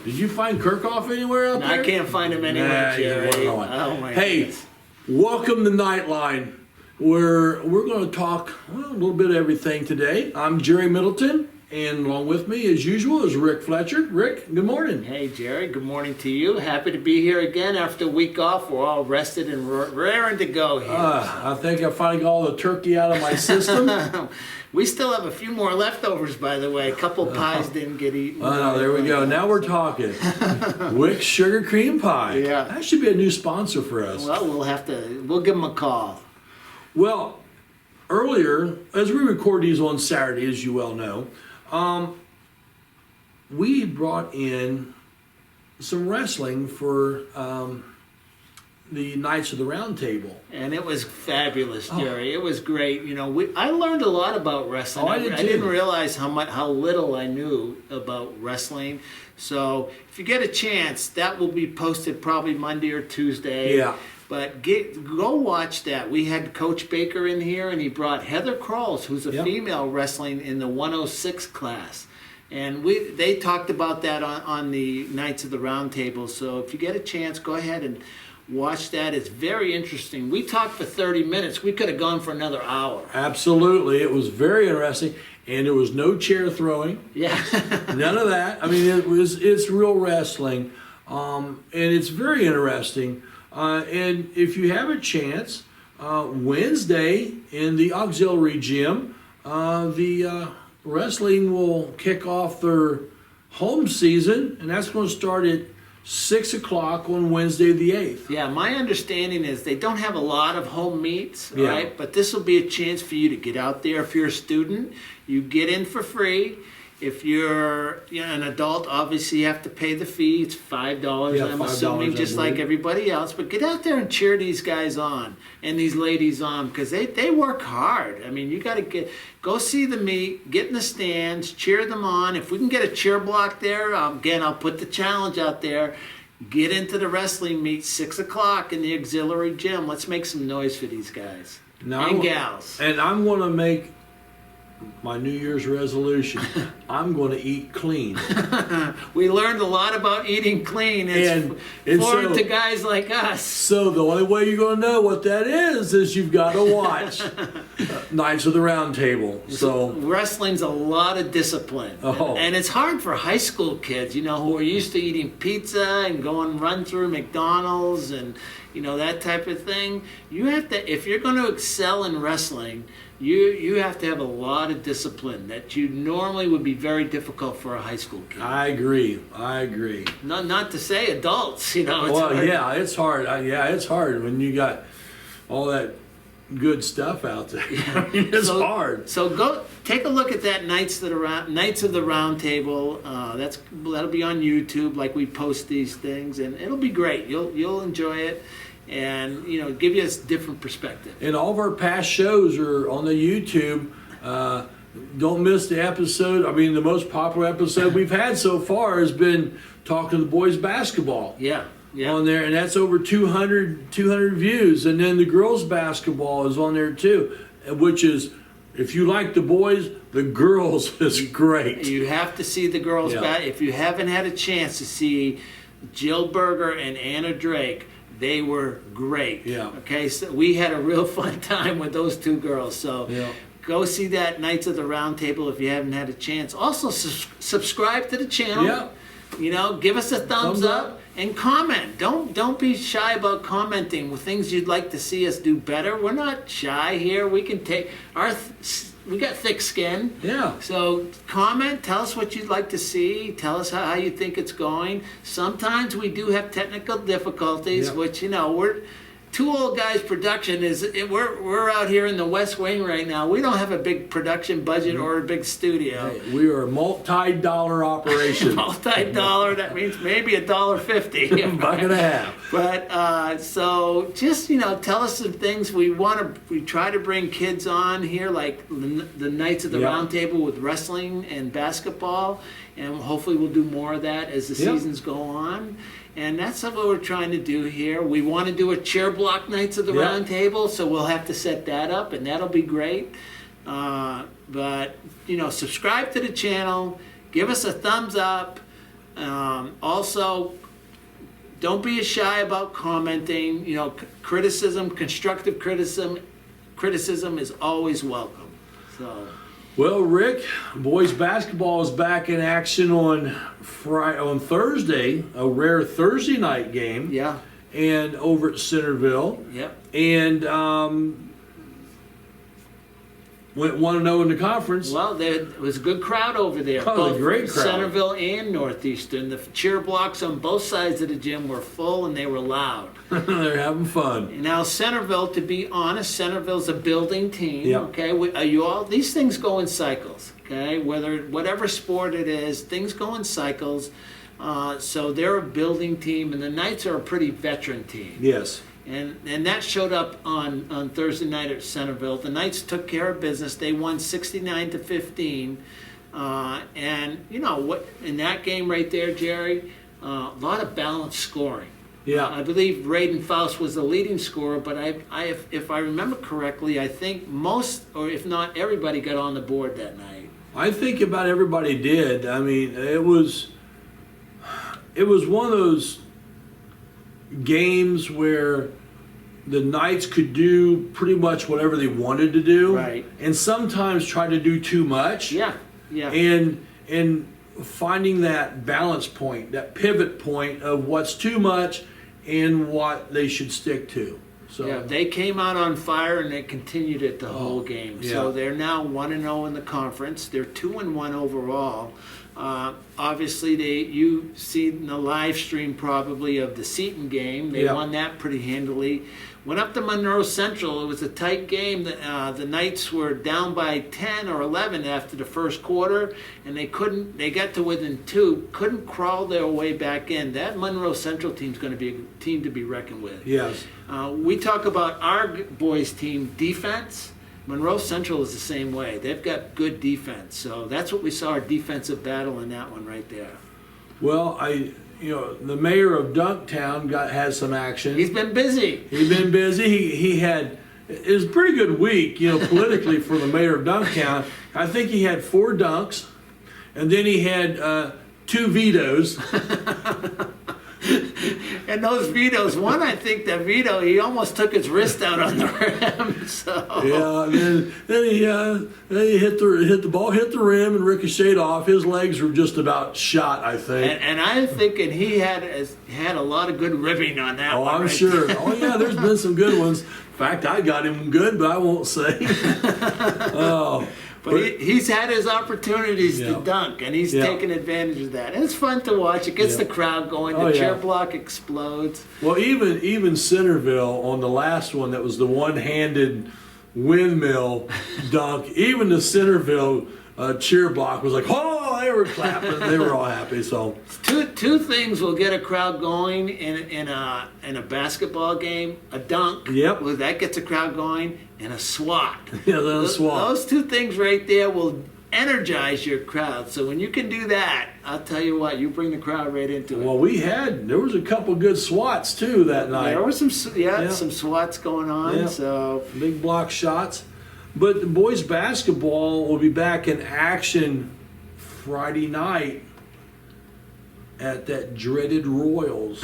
Did you find Kirchhoff anywhere out there? I can't find him anywhere, Jerry. Oh my goodness. Welcome to Knightline, where we're going to talk a little bit of everything today. I'm Jerry Middleton, and along with me, as usual, is Rick Fletcher. Rick, good morning. Hey, Jerry. Good morning to you. Happy to be here again after a week off. We're all rested and raring to go here. I think I finally got all the turkey out of my system. We still have a few more leftovers, by the way. A couple pies didn't get eaten. Oh, no, there we go. Now we're talking. Wick's Sugar Cream Pie. Yeah. That should be a new sponsor for us. Well, we'll give them a call. Well, earlier, as we record these on Saturday, as you well know, we brought in some wrestling for the Knights of the Round Table. And it was fabulous, Jerry. It was great. You know, I learned a lot about wrestling. I did too. I didn't realize how little I knew about wrestling. So if you get a chance, that will be posted probably Monday or Tuesday. Yeah. But go watch that. We had Coach Baker in here, and he brought Heather Kralls, who's a female wrestling in the 106 class. And they talked about that on the Knights of the Round Table. So if you get a chance, go ahead and watch that. It's very interesting. We talked for 30 minutes. We could have gone for another hour. Absolutely. It was very interesting. And there was no chair throwing. Yeah. None of that. I mean, it's real wrestling. And it's very interesting. And if you have a chance, Wednesday in the auxiliary gym, the wrestling will kick off their home season, and that's going to start at 6 o'clock on Wednesday the 8th. Yeah, my understanding is they don't have a lot of home meets, right? But this will be a chance for you to get out there. If you're a student, you get in for free. If you're an adult, obviously you have to pay the fee. It's $5, I'm assuming, just like everybody else. But get out there and cheer these guys on and these ladies on, because they work hard. I mean, you got to go see the meet, get in the stands, cheer them on. If we can get a cheer block there, again, I'll put the challenge out there. Get into the wrestling meet, 6 o'clock in the auxiliary gym. Let's make some noise for these guys and gals. And I'm going to make my New Year's resolution. I'm going to eat clean. We learned a lot about eating clean. It's foreign to guys like us. So the only way you're going to know what that is you've got to watch Knights of the Round Table. So wrestling's a lot of discipline. And it's hard for high school kids, who are used to eating pizza and going run through McDonald's and that type of thing. You have to, if you're going to excel in wrestling, you have to have a lot of discipline that you normally would be very difficult for a high school kid. I agree. Not to say adults, It's hard. Yeah, it's hard. It's hard when you got all that good stuff out there. Yeah. It's hard. So go take a look at that Knights of the Round Table. That'll be on YouTube, like we post these things, and it'll be great. You'll enjoy it. And give you a different perspective. And all of our past shows are on the YouTube. Don't miss the episode. I mean, the most popular episode we've had so far has been talking to the boys basketball. Yeah. On there, and that's over 200 views. And then the girls basketball is on there too, which is, if you like the boys, the girls is great. You have to see the girls if you haven't had a chance to see Jill Berger and Anna Drake. They were great. Yeah. Okay, so we had a real fun time with those two girls. So go see that Knights of the Round Table if you haven't had a chance. Also, subscribe to the channel. Yeah. Give us a thumbs up and comment. Don't be shy about commenting with things you'd like to see us do better. We're not shy here. We can take we got thick skin. Yeah. So comment, tell us what you'd like to see, tell us how you think it's going. Sometimes we do have technical difficulties, which, we're Two Old Guys production we're out here in the West Wing right now. We don't have a big production budget or a big studio. Hey, we are a multi-dollar operation. Multi-dollar, that means maybe $1.50. Buck and a half. But so just tell us some things we try to bring kids on here, like the Knights of the Round Table with wrestling and basketball, and hopefully we'll do more of that as the seasons go on. And that's what we're trying to do here. We want to do a chair block Knights of the Round Table, so we'll have to set that up, and that'll be great. But subscribe to the channel, give us a thumbs up, Also, don't be shy about commenting. You know, constructive criticism is always welcome. So. Well, Rick, boys basketball is back in action on Thursday, a rare Thursday night game. Yeah. And over at Centerville. Yep. And went 1-0 in the conference. Well, there was a good crowd over there. Oh, both a great crowd. Centerville and Northeastern. The cheer blocks on both sides of the gym were full and they were loud. They're having fun. Now, Centerville, to be honest, Centerville's a building team. Yep. Okay, these things go in cycles. Okay, whatever sport it is, things go in cycles. So they're a building team, and the Knights are a pretty veteran team. Yes. And that showed up on Thursday night at Centerville. The Knights took care of business. They won 69-15. And you know what? In that game right there, Jerry, a lot of balanced scoring. Yeah. I believe Braden Faust was the leading scorer, but if I remember correctly, I think most, or if not everybody, got on the board that night. I think about everybody did. I mean, it was one of those games where the Knights could do pretty much whatever they wanted to do, Right. and sometimes try to do too much. Yeah. And finding that balance point, that pivot point of what's too much and what they should stick to. So Yeah, they came out on fire and they continued it the whole game. yeah. So they're now 1-0 in the conference. They're 2-1 overall. Obviously, you see in the live stream probably of the Seton game. They Yeah. won that pretty handily. Went up to Monroe Central. It was a tight game. The Knights were down by 10 or 11 after the first quarter, and they got to within 2, couldn't crawl their way back in. That Monroe Central team's going to be a team to be reckoned with. yes. We talk about our boys' team defense. Monroe Central is the same way. They've got good defense. So that's what we saw, our defensive battle in that one right there. Well, the mayor of Dunktown had some action. He's been busy. He's been busy. It was a pretty good week, politically for the mayor of Dunktown. I think he had 4 dunks, and then he had 2 vetoes. And those vetoes, one, I think that veto, he almost took his wrist out on the rim. So Yeah, then he hit the ball, hit the rim, and ricocheted off. His legs were just about shot, I think. And I'm thinking he had a lot of good ribbing on that one. I'm right sure. there. Oh yeah, there's been some good ones. In fact, I got him good, but I won't say. Oh. But he's had his opportunities Yeah. to dunk, and he's Yeah. taken advantage of that. And it's fun to watch. It gets Yeah. the crowd going. Oh, The yeah. chair block explodes. Well, even Centerville on the last one, that was the one-handed windmill dunk. Even the Centerville cheer block was like, oh, they were clapping. They were all happy. So Two things will get a crowd going in a basketball game: a dunk, Yep. well, that gets a crowd going, and a swat. yeah, that's swat. Those 2 things right there will energize your crowd. So when you can do that, I'll tell you what, you bring the crowd right into it. Well, there was a couple good swats too that night. There were some swats going on. Yeah. So Big block shots. But the boys basketball will be back in action Friday night at that dreaded Royals.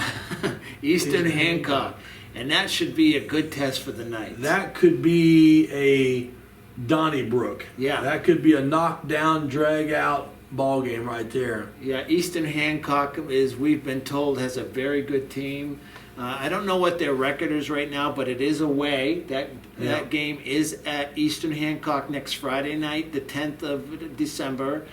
Eastern Hancock, and that should be a good test for the Knights. That could be a Donnybrook. Yeah. That could be a knockdown, drag out ball game right there. Yeah, Eastern Hancock we've been told, has a very good team. I don't know what their record is right now, but it is away. That game is at Eastern Hancock next Friday night, the 10th of December.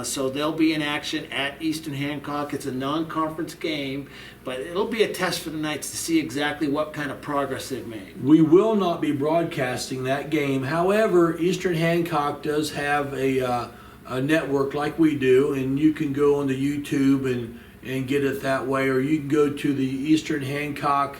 So they'll be in action at Eastern Hancock. It's a non-conference game, but it'll be a test for the Knights to see exactly what kind of progress they've made. We will not be broadcasting that game. However, Eastern Hancock does have a network like we do, and you can go on the YouTube and get it that way, or you can go to the Eastern Hancock,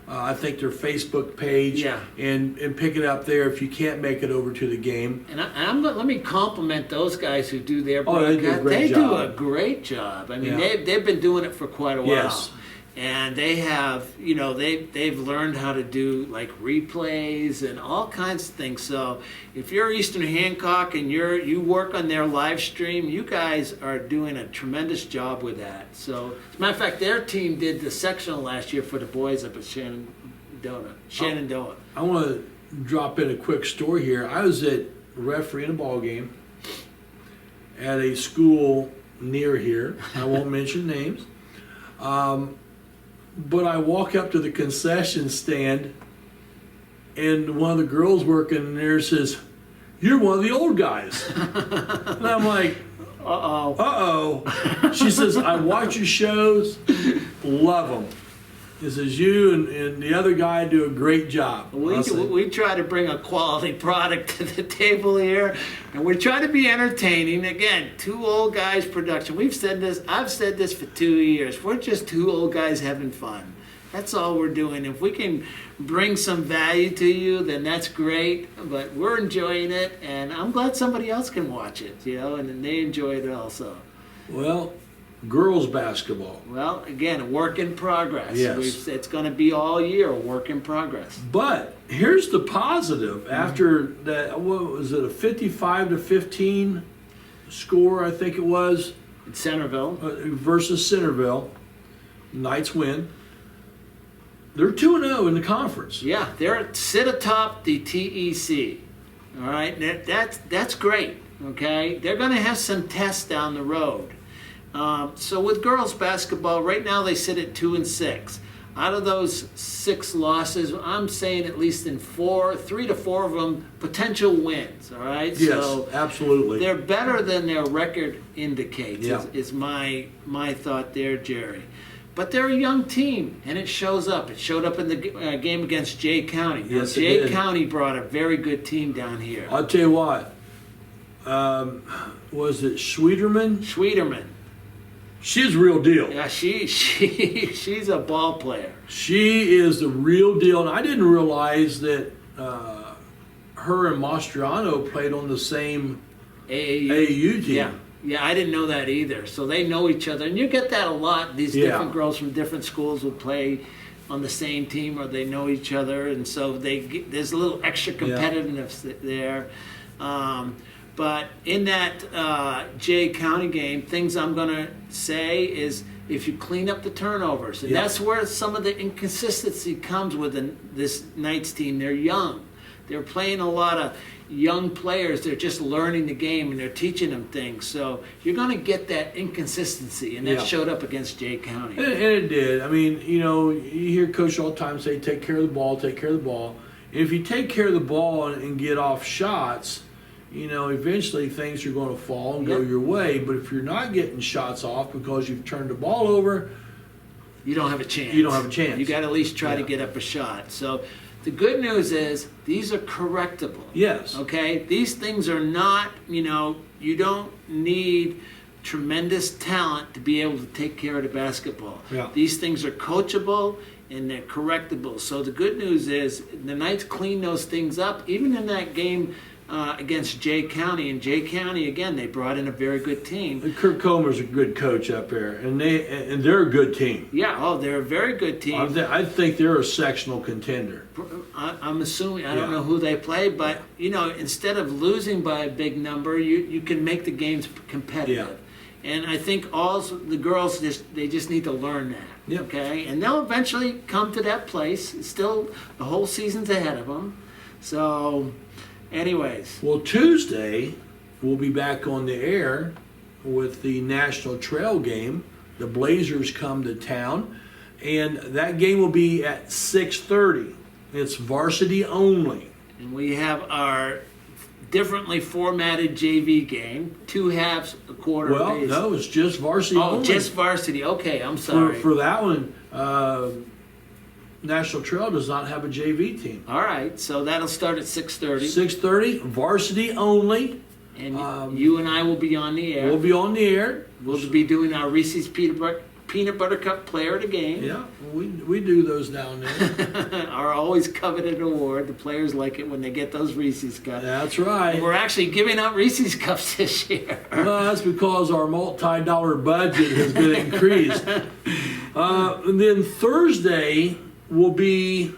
I think their Facebook page, Yeah. and pick it up there if you can't make it over to the game. And let me compliment those guys who do their Oh, they broadcast. do a great They job. do a great job. I mean, Yeah. they've been doing it for quite a while. Yes. and they have, they've learned how to do like replays and all kinds of things. So if you're Eastern Hancock and you work on their live stream, you guys are doing a tremendous job with that. So as a matter of fact, their team did the sectional last year for the boys up at Shenandoah. I want to drop in a quick story here. I was at refereeing a ball game at a school near here. I won't mention names. But I walk up to the concession stand, and one of the girls working there says, "You're one of the old guys." And I'm like, uh-oh. She says, "I watch your shows, love them." It says, "You and the other guy do a great job." We try to bring a quality product to the table here, and we try to be entertaining. Again, two old guys production. I've said this for 2 years. We're just two old guys having fun. That's all we're doing. If we can bring some value to you, then that's great. But we're enjoying it, and I'm glad somebody else can watch it, and they enjoy it also. Well, girls basketball. Well, again, a work in progress. Yes. It's going to be all year a work in progress. But here's the positive. After that, what was it, a 55-15 score, I think it was? In Centerville. Versus Centerville. Knights win. They're 2-0 in the conference. Yeah, they're sit atop the TEC. All right, that's great. Okay, they're going to have some tests down the road. So with girls basketball, right now they sit at 2-6. Out of those 6 losses, I'm saying at least in 3 to 4 of them potential wins. All right. Yes, so absolutely. They're better than their record indicates. Yeah. Is my thought there, Jerry. But they're a young team, and it shows up. It showed up in the game against Jay County. Now, Yes, Jay County brought a very good team down here. I'll tell you what. Was it Schwederman? Schwederman. She's the real deal. Yeah, she's a ball player. She is the real deal, and I didn't realize that her and Mastriano played on the same AAU team. Yeah, I didn't know that either. So they know each other, and you get that a lot. These different girls from different schools will play on the same team, or they know each other, and so there's a little extra competitiveness there. But in that Jay County game, things I'm going to say is if you clean up the turnovers, and that's where some of the inconsistency comes with this Knights team. They're young. They're playing a lot of young players. They're just learning the game, and they're teaching them things. So you're going to get that inconsistency, and that showed up against Jay County. And it did. I mean, you hear Coach all the time say, take care of the ball, take care of the ball. And if you take care of the ball and get off shots, eventually things are going to fall and go your way. But if you're not getting shots off because you've turned the ball over, you don't have a chance. You don't have a chance. You got to at least try to get up a shot. So the good news is these are correctable. Yes. Okay? These things are not, you don't need tremendous talent to be able to take care of the basketball. Yeah. These things are coachable and they're correctable. So the good news is the Knights clean those things up. Even in that game against Jay County, and Jay County, again, they brought in a very good team. And Kurt Comer's a good coach up there, and they're a good team. Yeah, they're a very good team. I think they're a sectional contender. I'm assuming, I don't know who they play, but, instead of losing by a big number, you can make the games competitive. Yeah. And I think all the girls, they just need to learn that. Yep. Okay? And they'll eventually come to that place. Still, the whole season's ahead of them. So, anyways. Well, Tuesday, we'll be back on the air with the National Trail game. The Blazers come to town, and that game will be at 6:30. It's varsity only. And we have our differently formatted JV game, 2 halves, a quarter. Well, no, it's just varsity only. Oh, just varsity. Okay, I'm sorry. For that one, National Trail does not have a JV team. All right, so that'll start at 6:30. 6:30, varsity only. And you and I will be on the air. We'll be on the air. We'll be doing our Reese's Peanut Peanut Butter Cup Player of the Game. Yeah, we do those now and then. Our always coveted award. The players like it when they get those Reese's Cups. That's right. And we're actually giving out Reese's Cups this year. Well, that's because our multi-dollar budget has been increased. And then Thursday will be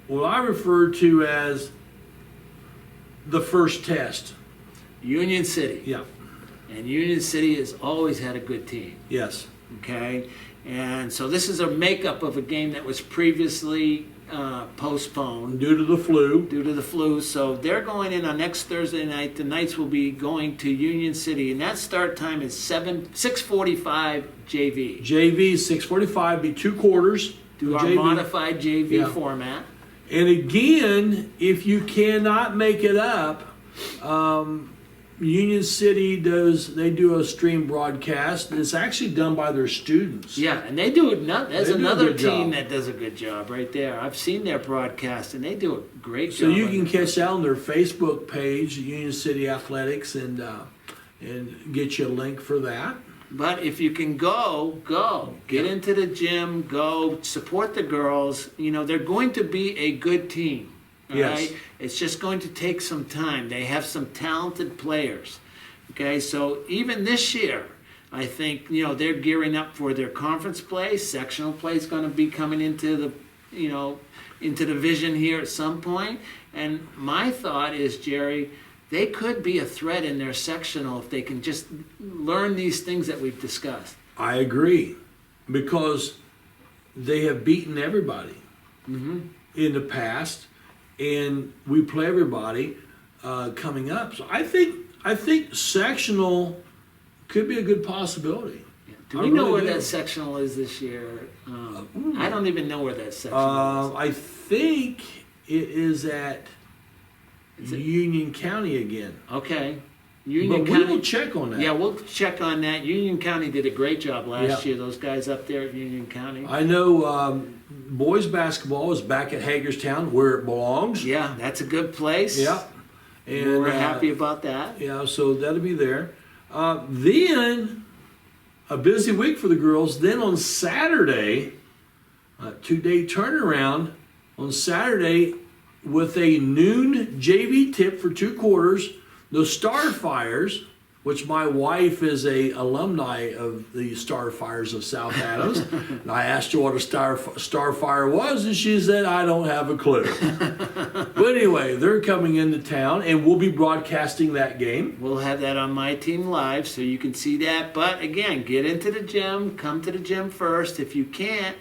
what I refer to as the first test. Union City. Yeah. And Union City has always had a good team. Yes. Okay? And so this is a makeup of a game that was previously postponed Due to the flu. due to the flu. So they're going in on next Thursday night. The Knights will be going to Union City, and that start time is 6:45 JV. JV 6:45 be 2 quarters. Do our JV. modified JV Yeah. format. And again, if you cannot make it up, Union City do a stream broadcast. It's actually done by their students. Yeah, and they do it. There's They do a another good team job. that does a good job right there. I've seen their broadcast, and they do a great So job. you on can it. catch that on their Facebook page, Union City Athletics, and get you a link for that. But if you can go. Get into the gym, go, support the girls. You know, they're going to be a good team. All Yes. right? It's just going to take some time. They have some talented players. Okay, so even this year, I think, you know, they're gearing up for their conference play. Sectional play is going to be coming into the vision here at some point. And my thought is, Jerry, they could be a threat in their sectional if they can just learn these things that we've discussed. I agree, because they have beaten everybody in the past, and we play everybody coming up. So I think sectional could be a good possibility. Do I we know really where do. that sectional is this year? I don't even know where that sectional is. I think it is at Is it- Union County again. Okay. But Union we County. will check on that. Yeah, we'll check on that. Union County did a great job last Yeah. year. Those guys up there at Union County. I know boys basketball is back at Hagerstown, where it belongs. Yeah, that's a good place. Yeah. And We're happy about that. Yeah, so that'll be there. Then a busy week for the girls. Then on Saturday, a 2-day turnaround on Saturday with a noon JV tip for 2 quarters. The Starfires, which my wife is a alumni of the Starfires of South Adams. And I asked her what a Starfire was, and she said, I don't have a clue. But anyway, they're coming into town, and we'll be broadcasting that game. We'll have that on My Team Live so you can see that. But again, get into the gym. Come to the gym first. If you can't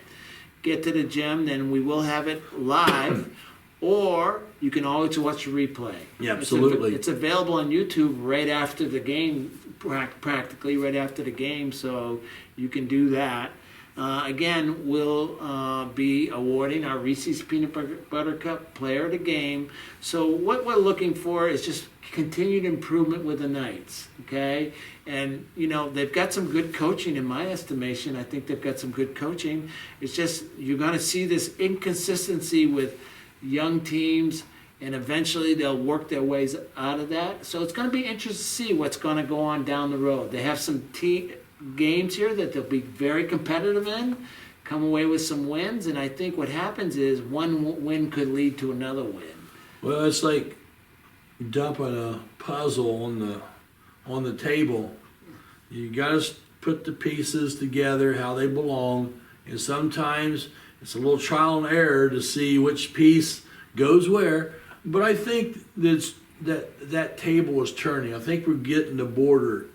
get to the gym, then we will have it live. Or you can always watch the replay. Yeah, absolutely. It's available on YouTube right after the game, practically right after the game, so you can do that. Again, we'll be awarding our Reese's Peanut Butter Cup Player of the Game. So what we're looking for is just continued improvement with the Knights, okay? And, you know, they've got some good coaching in my estimation. I think they've got some good coaching. It's just you're going to see this inconsistency with young teams, and eventually they'll work their ways out of that. So it's going to be interesting to see what's going to go on down the road. They have some games here that they'll be very competitive in, come away with some wins, and I think what happens is one win could lead to another win. Well, it's like dumping a puzzle on the table. You got to put the pieces together how they belong, and sometimes it's a little trial and error to see which piece goes where. But I think that table is turning. I think we're getting the border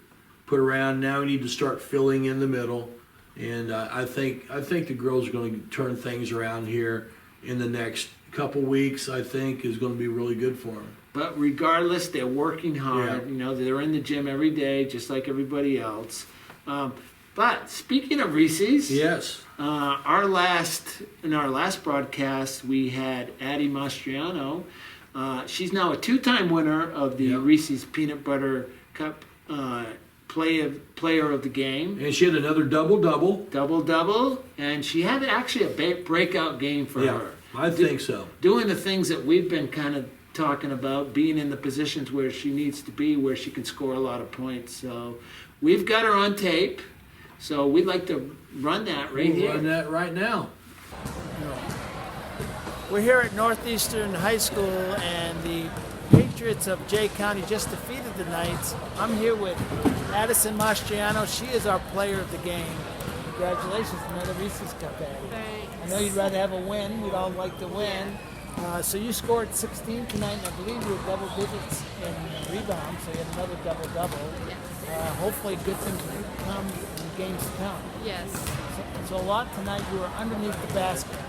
put around. Now we need to start filling in the middle, and I think the girls are going to turn things around here in the next couple weeks. I think is going to be really good for them. But regardless, they're working hard. Yeah. You know, they're in the gym every day, just like everybody else. But speaking of Reese's, Yes. in our last broadcast, we had Addie Mastriano. She's now a 2-time winner of the Yep. Reese's Peanut Butter Cup player of the game. And she had another double-double. Double, and she had actually a breakout game for Yeah, her. I think so. Doing the things that we've been kind of talking about, being in the positions where she needs to be, where she can score a lot of points. So we've got her on tape. So we'd like to run that right We'll here. run that right now. We're here at Northeastern High School, and the Patriots of Jay County just defeated the Knights. I'm here with Addison Mastriano. She is our player of the game. Congratulations, another Reese's Cup, Addie. Thanks. I know you'd rather have a win. We'd all like to win. So you scored 16 tonight, and I believe you were double digits in rebounds, so you had another double-double. Yes. Hopefully good things will come in games to come. Yes. So a lot tonight, you were underneath the basket.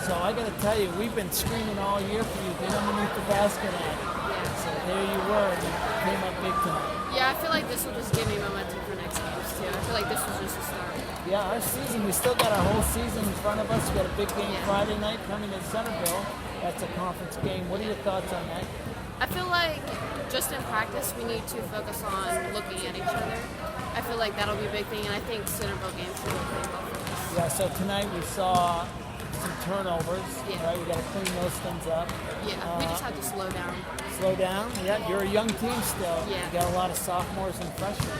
So I got to tell you, we've been screaming all year for you to get underneath the basket, Addie. Yeah. So there you were, and you came up big tonight. Yeah, I feel like this will just give me momentum for next games too. I feel like this was just a start. Yeah, our season, we still got our whole season in front of us. We got a big game Yeah. Friday night coming in Centerville. That's a conference game. What are your thoughts on that? I feel like just in practice we need to focus on looking at each other. I feel like that'll be a big thing, and I think Centerville games will be pretty well for us. Yeah, so tonight we saw some turnovers. Yeah. Right, we got to clean those things up. Yeah, we just have to slow down. Slow down. Yeah, you're a young team still. Yeah. You got a lot of sophomores and freshmen.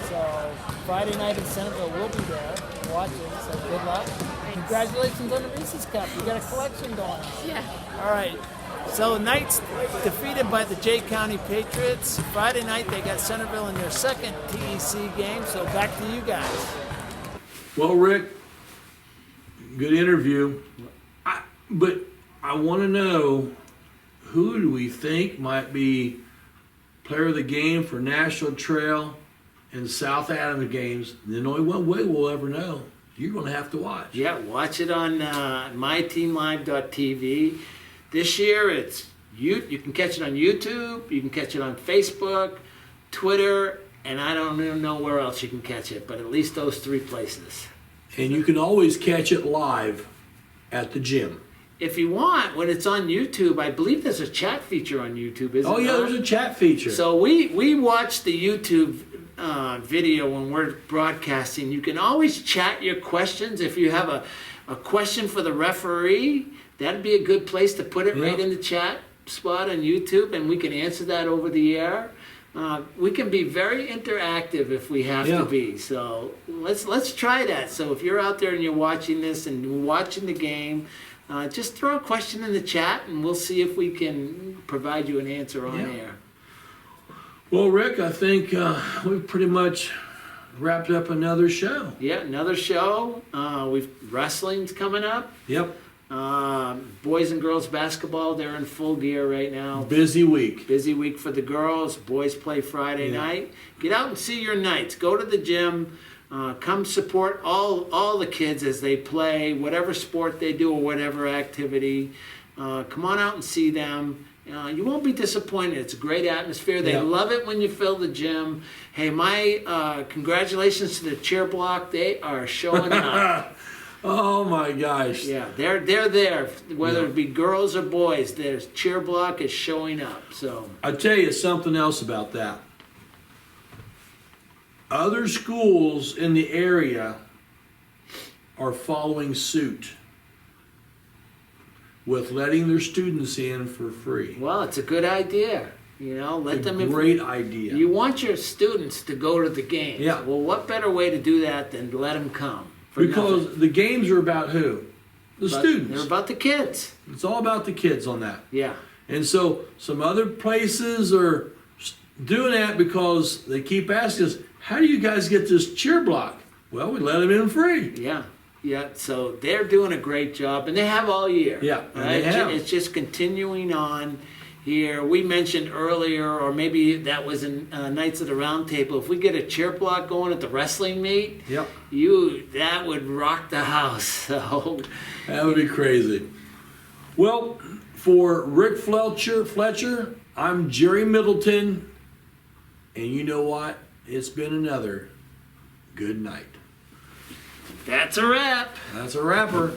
So Friday night in Centerville, we'll be there watching. So good luck. Congratulations on the Reese's Cup. You got a collection going on. Yeah. All right. So Knights defeated by the Jay County Patriots. Friday night they got Centerville in their second TEC game. So back to you guys. Well, Rick, good interview. But I want to know, who do we think might be player of the game for National Trail and South Adams games? There's only one way we'll ever know. You're going to have to watch. Yeah, watch it on myteamlive.tv. This year, you can catch it on YouTube, you can catch it on Facebook, Twitter, and I don't even know where else you can catch it, but at least those three places. And you can always catch it live at the gym. If you want, when it's on YouTube, I believe there's a chat feature on YouTube, isn't Oh, yeah, there? there's a chat feature. So we watch the YouTube video when we're broadcasting. You can always chat your questions. If you have a question for the referee, that'd be a good place to put it right in the chat spot on YouTube, and we can answer that over the air. We can be very interactive if we have to be. So let's try that. So if you're out there and you're watching this and watching the game, just throw a question in the chat, and we'll see if we can provide you an answer on air. Well, Rick, I think we've pretty much wrapped up another show. Yeah, another show. Wrestling's coming up. Yep. Boys and girls basketball, they're in full gear right now. Busy week. Busy week for the girls. Boys play Friday night. Get out and see your Knights. Go to the gym. Come support all the kids as they play, whatever sport they do or whatever activity. Come on out and see them. You won't be disappointed. It's a great atmosphere. They love it when you fill the gym. Hey, my congratulations to the cheer block. They are showing up. Oh my gosh. Yeah, they're there. Whether it be girls or boys, their cheer block is showing up. So I'll tell you something else about that. Other schools in the area are following suit with letting their students in for free. well, it's a good idea. Let It's a them. great idea. You want your students to go to the games. Yeah. Well, what better way to do that than to let them come? Because the games are about who? The students. They're about the kids. It's all about the kids on that. Yeah. And so some other places are doing that because they keep asking us, how do you guys get this cheer block? Well, we let them in free. Yeah. Yeah. So they're doing a great job, and they have all year. Yeah, and they have. It's just continuing on here. We mentioned earlier, or maybe that was in Knights of the Round Table, if we get a cheer block going at the wrestling meet, Yep. that would rock the house. So That would be crazy. Well, for Rick Fletcher, I'm Jerry Middleton. And you know what? It's been another good night. that's a wrap. That's a wrapper.